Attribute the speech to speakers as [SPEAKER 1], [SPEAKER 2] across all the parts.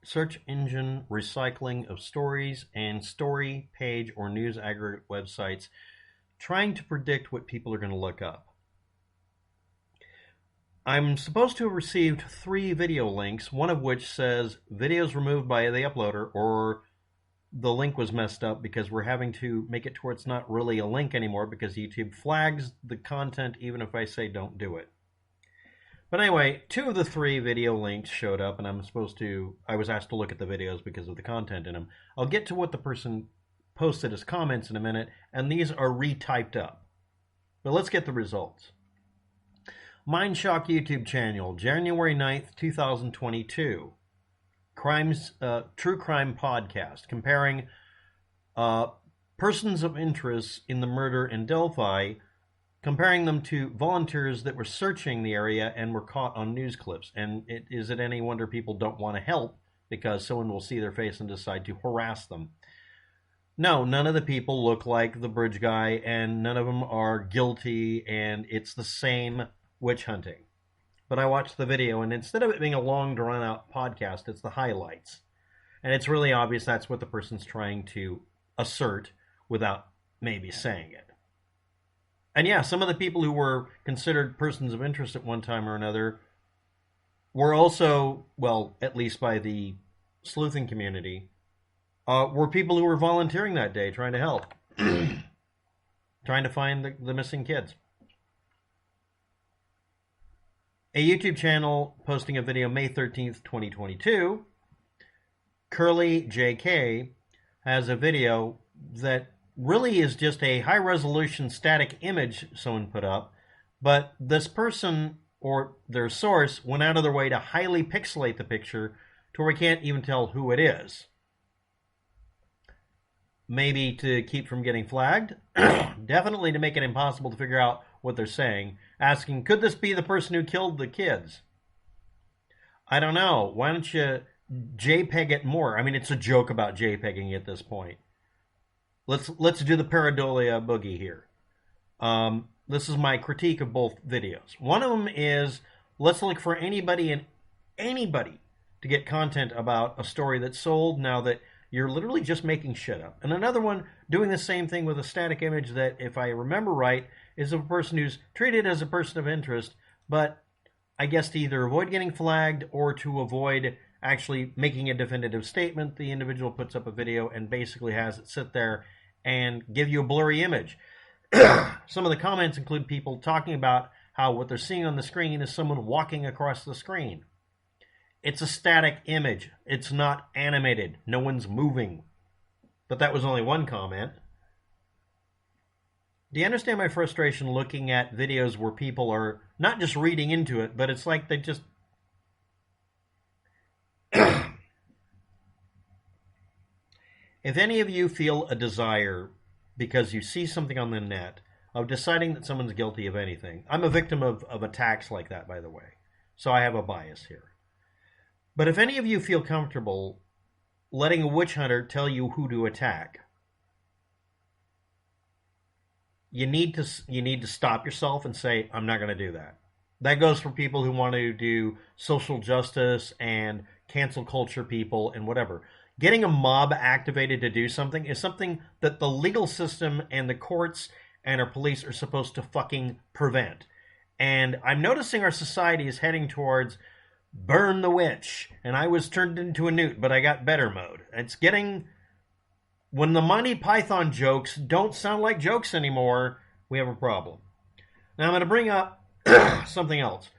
[SPEAKER 1] search engine recycling of stories and story, page, or news aggregate websites trying to predict what people are going to look up. I'm supposed to have received 3 video links, one of which says videos removed by the uploader, or the link was messed up because we're having to make it to where it's not really a link anymore because YouTube flags the content even if I say don't do it. But anyway, 2 of the 3 video links showed up, and I was asked to look at the videos because of the content in them. I'll get to what the person posted as comments in a minute, and these are retyped up. But let's get the results. MINDSHOCK YouTube channel, January 9th, 2022. True crime podcast, comparing persons of interest in the murder in Delphi, comparing them to volunteers that were searching the area and were caught on news clips. And is it any wonder people don't want to help because someone will see their face and decide to harass them? No, none of the people look like the bridge guy, and none of them are guilty, and it's the same witch hunting. But I watched the video, and instead of it being a long, drawn-out podcast, it's the highlights. And it's really obvious that's what the person's trying to assert without maybe saying it. And yeah, some of the people who were considered persons of interest at one time or another were also, well, at least by the sleuthing community, were people who were volunteering that day trying to help. Trying to find the missing kids. A YouTube channel posting a video May 13th, 2022, Curly JK has a video that really is just a high-resolution static image someone put up, but this person or their source went out of their way to highly pixelate the picture to where we can't even tell who it is. Maybe to keep from getting flagged, definitely to make it impossible to figure out what they're saying, asking, could this be the person who killed the kids? I don't know. Why don't you JPEG it more? I mean, it's a joke about JPEGing at this point. Let's do the pareidolia boogie here. This is my critique of both videos. One of them is, let's look for anybody to get content about a story that's sold now that you're literally just making shit up. And another one doing the same thing with a static image that, if I remember right, is of a person who's treated as a person of interest, but I guess to either avoid getting flagged or to avoid actually making a definitive statement, the individual puts up a video and basically has it sit there and give you a blurry image. Some of the comments include people talking about how what they're seeing on the screen is someone walking across the screen. It's a static image. It's not animated. No one's moving. But that was only one comment. Do you understand my frustration looking at videos where people are not just reading into it, but it's like they just... If any of you feel a desire, because you see something on the net, of deciding that someone's guilty of anything... I'm a victim of attacks like that, by the way. So I have a bias here. But if any of you feel comfortable letting a witch hunter tell you who to attack, you need to stop yourself and say, I'm not going to do that. That goes for people who want to do social justice and cancel culture people and whatever. Getting a mob activated to do something is something that the legal system and the courts and our police are supposed to fucking prevent. And I'm noticing our society is heading towards burn the witch, and I was turned into a newt, but I got better mode. It's getting... When the Monty Python jokes don't sound like jokes anymore, we have a problem. Now I'm going to bring up something else.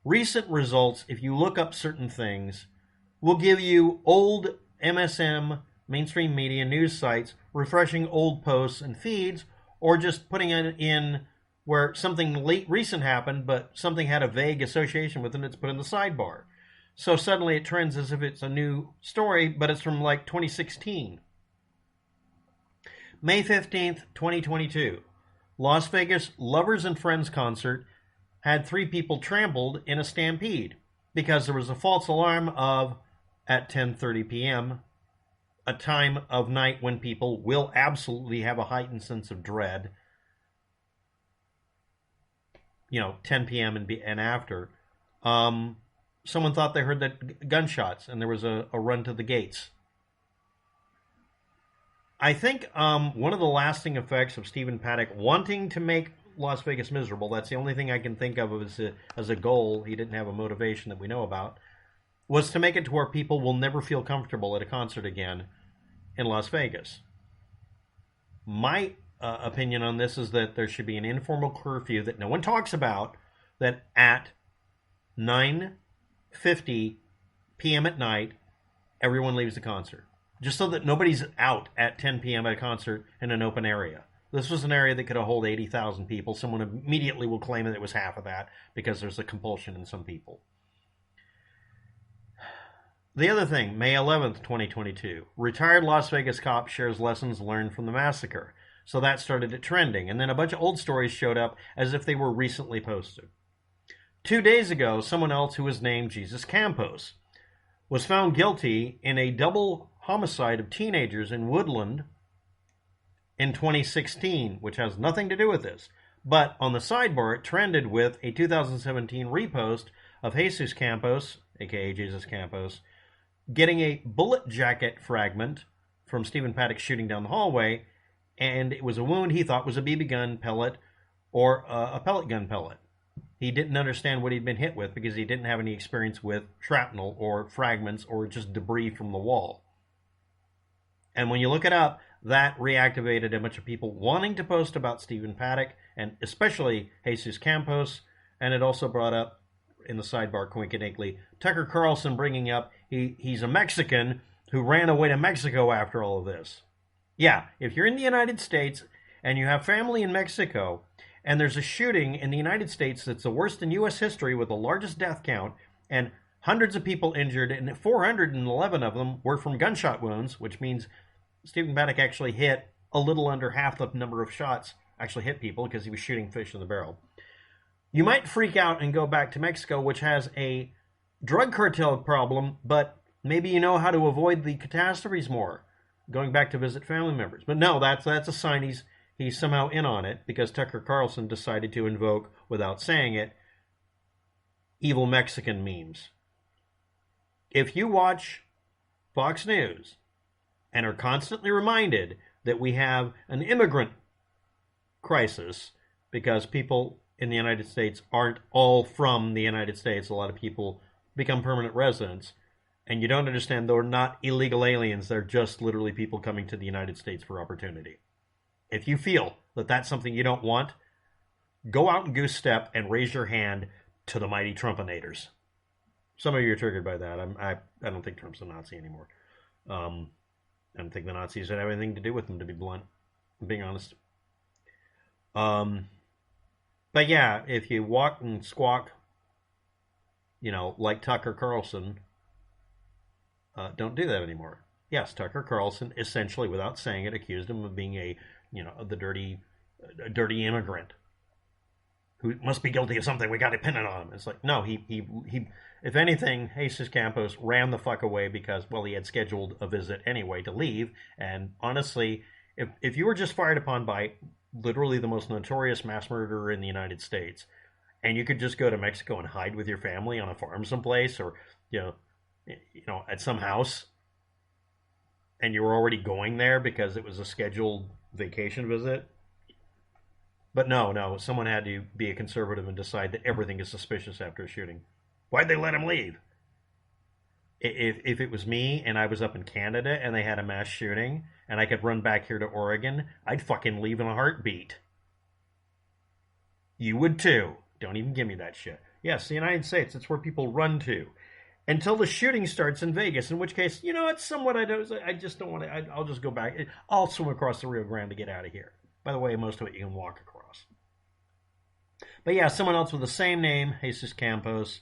[SPEAKER 1] Recent results, if you look up certain things, will give you old MSM, mainstream media, news sites, refreshing old posts and feeds, or just putting it in where something recent happened, but something had a vague association with it, and it's put in the sidebar. So suddenly it trends as if it's a new story, but it's from like 2016. May 15th, 2022. Las Vegas Lovers and Friends concert had 3 people trampled in a stampede because there was a false alarm of, at 10:30 p.m., a time of night when people will absolutely have a heightened sense of dread. 10 p.m. and after. someone thought they heard that gunshots and there was a run to the gates. I think one of the lasting effects of Stephen Paddock wanting to make Las Vegas miserable, that's the only thing I can think of as a goal, he didn't have a motivation that we know about, was to make it to where people will never feel comfortable at a concert again in Las Vegas. My opinion on this is that there should be an informal curfew that no one talks about, that at 9:50 p.m. at night, everyone leaves the concert. Just so that nobody's out at 10 p.m. at a concert in an open area. This was an area that could hold 80,000 people. Someone immediately will claim that it was half of that because there's a compulsion in some people. The other thing, May 11th, 2022. Retired Las Vegas cop shares lessons learned from the massacre. So that started it trending. And then a bunch of old stories showed up as if they were recently posted. 2 days ago, someone else who was named Jesus Campos was found guilty in a double homicide of teenagers in Woodland in 2016, which has nothing to do with this. But on the sidebar, it trended with a 2017 repost of Jesus Campos, aka Jesus Campos, getting a bullet jacket fragment from Stephen Paddock shooting down the hallway, and it was a wound he thought was a BB gun pellet or a pellet gun pellet. He didn't understand what he'd been hit with because he didn't have any experience with shrapnel or fragments or just debris from the wall. And when you look it up, that reactivated a bunch of people wanting to post about Stephen Paddock, and especially Jesus Campos, and it also brought up, in the sidebar coincidentally, Tucker Carlson bringing up he's a Mexican who ran away to Mexico after all of this. Yeah, if you're in the United States and you have family in Mexico, and there's a shooting in the United States that's the worst in U.S. history with the largest death count, and hundreds of people injured, and 411 of them were from gunshot wounds, which means Stephen Paddock actually hit a little under half the number of shots, actually hit people because he was shooting fish in the barrel. You might freak out and go back to Mexico, which has a drug cartel problem, but maybe you know how to avoid the catastrophes more, going back to visit family members. But no, that's a sign he's somehow in on it because Tucker Carlson decided to invoke, without saying it, evil Mexican memes. If you watch Fox News and are constantly reminded that we have an immigrant crisis because people in the United States aren't all from the United States, a lot of people become permanent residents, and you don't understand they're not illegal aliens, they're just literally people coming to the United States for opportunity. If you feel that that's something you don't want, go out and goose step and raise your hand to the mighty Trumpinators. Some of you are triggered by that. I don't think Trump's a Nazi anymore. I don't think the Nazis had anything to do with him, to be blunt. I'm being honest. But yeah, if you walk and squawk, like Tucker Carlson, don't do that anymore. Yes, Tucker Carlson, essentially, without saying it, accused him of being the dirty immigrant who must be guilty of something. We got to pin it on him. It's like, no, he if anything, Jesus Campos ran the fuck away because, well, he had scheduled a visit anyway to leave. And honestly, if you were just fired upon by literally the most notorious mass murderer in the United States, and you could just go to Mexico and hide with your family on a farm someplace, or at some house, and you were already going there because it was a scheduled vacation visit. But no, someone had to be a conservative and decide that everything is suspicious after a shooting. Why'd they let him leave? If it was me and I was up in Canada and they had a mass shooting and I could run back here to Oregon, I'd fucking leave in a heartbeat. You would too. Don't even give me that shit. Yes, the United States, it's where people run to. Until the shooting starts in Vegas, in which case, it's somewhat I just don't want to, I'll just go back. I'll swim across the Rio Grande to get out of here. By the way, most of it you can walk across. But yeah, someone else with the same name, Jesus Campos,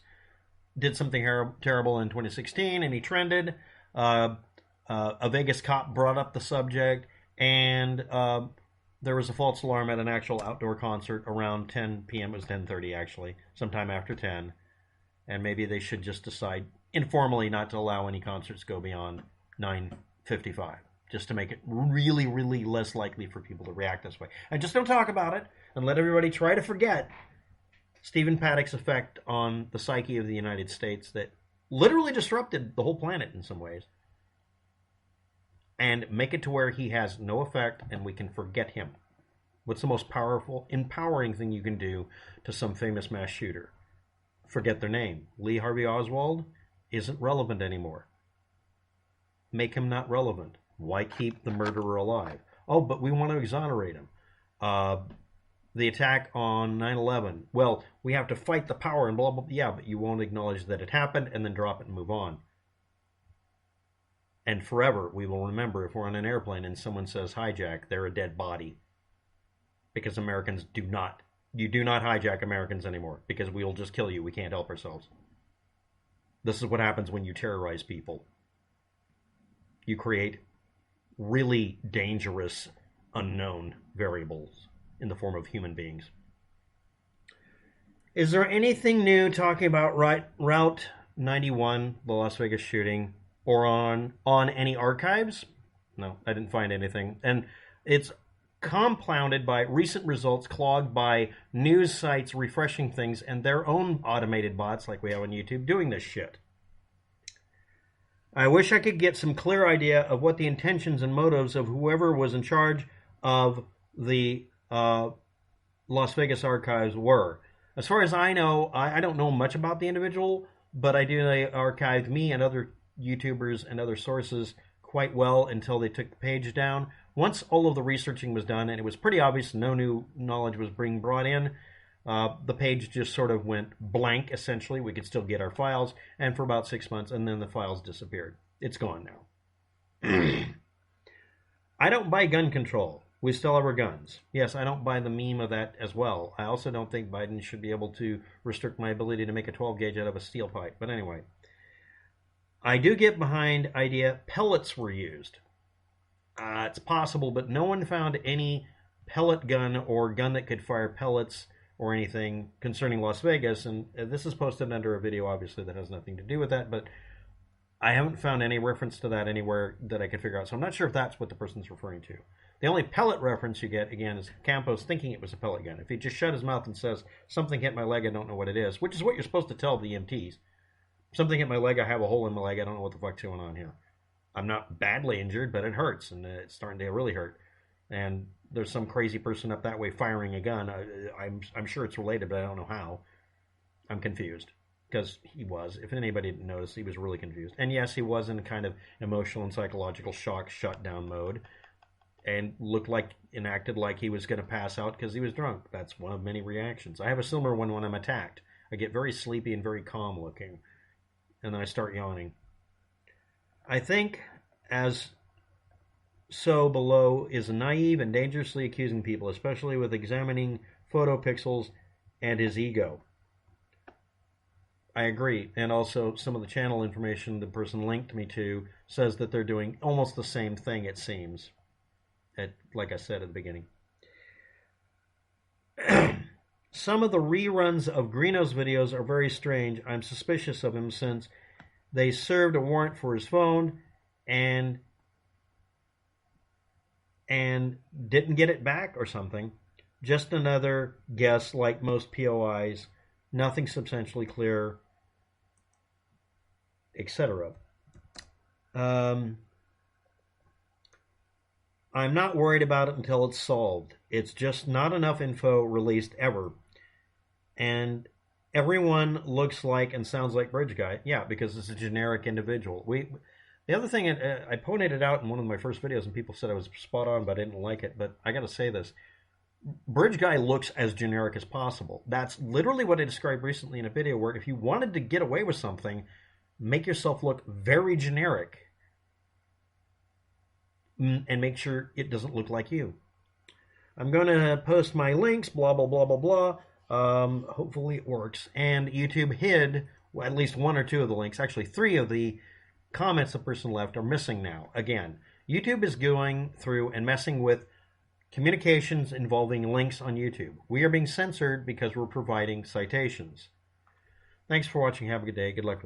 [SPEAKER 1] did something terrible in 2016, and he trended. A Vegas cop brought up the subject, and there was a false alarm at an actual outdoor concert around 10 p.m. It was 10:30, actually, sometime after 10. And maybe they should just decide informally not to allow any concerts go beyond 9:55, just to make it really, really less likely for people to react this way. And just don't talk about it, and let everybody try to forget Stephen Paddock's effect on the psyche of the United States that literally disrupted the whole planet in some ways, and make it to where he has no effect and we can forget him. What's the most powerful, empowering thing you can do to some famous mass shooter? Forget their name. Lee Harvey Oswald isn't relevant anymore. Make him not relevant. Why keep the murderer alive? Oh, but we want to exonerate him. The attack on 9/11. Well, we have to fight the power and blah, blah, blah. Yeah, but you won't acknowledge that it happened and then drop it and move on. And forever, we will remember if we're on an airplane and someone says hijack, they're a dead body. Because Americans you do not hijack Americans anymore, because we'll just kill you. We can't help ourselves. This is what happens when you terrorize people. You create really dangerous, unknown variables in the form of human beings. Is there anything new talking about Route 91, the Las Vegas shooting, or on any archives? No, I didn't find anything. And it's compounded by recent results clogged by news sites refreshing things and their own automated bots like we have on YouTube doing this shit. I wish I could get some clear idea of what the intentions and motives of whoever was in charge of the Las Vegas archives were. As far as I know, I don't know much about the individual, but I do know they archived me and other YouTubers and other sources quite well until they took the page down. Once all of the researching was done and it was pretty obvious no new knowledge was being brought in, the page just sort of went blank, essentially. We could still get our files, and for about 6 months, and then the files disappeared. It's gone now. I don't buy gun control. We still have our guns. Yes, I don't buy the meme of that as well. I also don't think Biden should be able to restrict my ability to make a 12 gauge out of a steel pipe. But anyway, I do get behind idea pellets were used. It's possible, but no one found any pellet gun or gun that could fire pellets or anything concerning Las Vegas. And this is posted under a video, obviously, that has nothing to do with that. But I haven't found any reference to that anywhere that I could figure out. So I'm not sure if that's what the person's referring to. The only pellet reference you get, again, is Campos thinking it was a pellet gun. If he just shut his mouth and says, something hit my leg, I don't know what it is, which is what you're supposed to tell the EMTs. Something hit my leg, I have a hole in my leg, I don't know what the fuck's going on here. I'm not badly injured, but it hurts, and it's starting to really hurt. And there's some crazy person up that way firing a gun. I'm sure it's related, but I don't know how. I'm confused, because he was. If anybody didn't notice, he was really confused. And yes, he was in kind of emotional and psychological shock, shutdown mode, and looked like and acted like he was going to pass out because he was drunk. That's one of many reactions. I have a similar one when I'm attacked. I get very sleepy and very calm looking, and then I start yawning. I think, as so below, is naive and dangerously accusing people, especially with examining photo pixels and his ego. I agree. And also, some of the channel information the person linked me to says that they're doing almost the same thing, it seems. Like I said at the beginning. Some of the reruns of Greeno's videos are very strange. I'm suspicious of him since they served a warrant for his phone and didn't get it back or something. Just another guess like most POIs. Nothing substantially clear, etc. I'm not worried about it until it's solved. It's just not enough info released ever. And everyone looks like and sounds like Bridge Guy. Yeah, because it's a generic individual. The other thing, I pointed it out in one of my first videos, and people said I was spot on, but I didn't like it. But I got to say this. Bridge Guy looks as generic as possible. That's literally what I described recently in a video where if you wanted to get away with something, make yourself look very generic. And make sure it doesn't look like you. I'm going to post my links, blah, blah, blah, blah, blah. Hopefully it works. And YouTube hid at least one or two of the links. Actually, 3 of the comments the person left are missing now. Again, YouTube is going through and messing with communications involving links on YouTube. We are being censored because we're providing citations. Thanks for watching. Have a good day. Good luck with